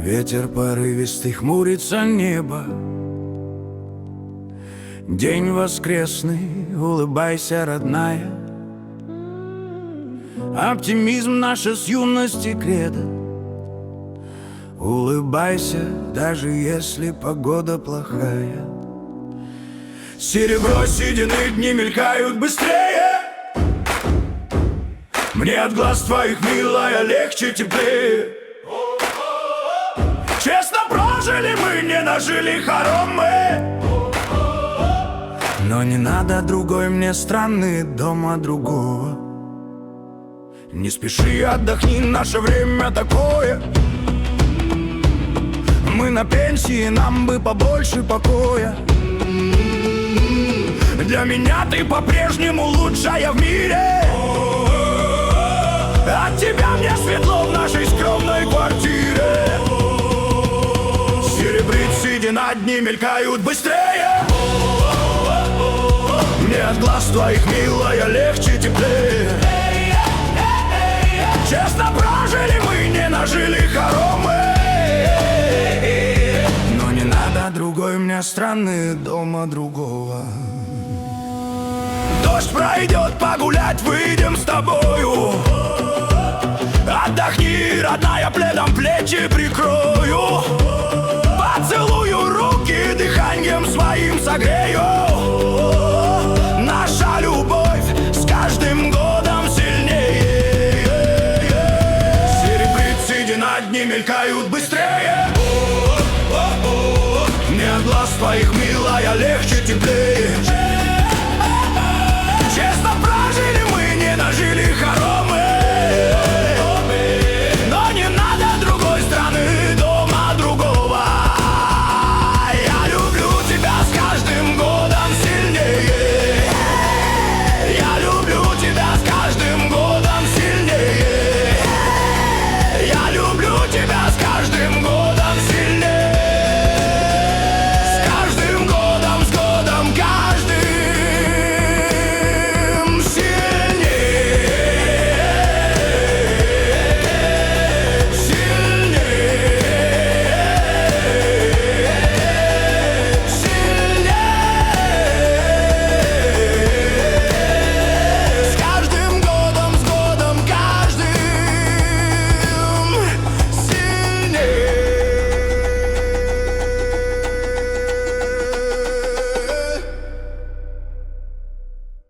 Ветер порывистый, хмурится небо. День воскресный, улыбайся, родная. Оптимизм наша с юности кредо. Улыбайся, даже если погода плохая. Серебро седины дни мелькают быстрее. Мне от глаз твоих, милая, легче, теплее. Честно прожили мы, не нажили хоромы. Но не надо другой мне страны, дома другого. Не спеши, отдохни, наше время такое. Мы на пенсии, нам бы побольше покоя. Для меня ты по-прежнему лучшая в мире. От тебя мне светло в нашей скромной квартире. Серебрит седина, дни мелькают быстрее. Мне от глаз твоих, милая, легче, теплее. Честно прожили мы, не нажили хоромы. Но не надо другой мне страны, дома другого. Дождь пройдет, погулять выйдем с тобою. Отдохни, родная, пледом плечи прикрою. Поцелую руки, дыханием своим согрею. Наша любовь с каждым годом сильнее. Серебрит седина, дни мелькают быстрее. Мне от глаз твоих, милая, легче, теплее.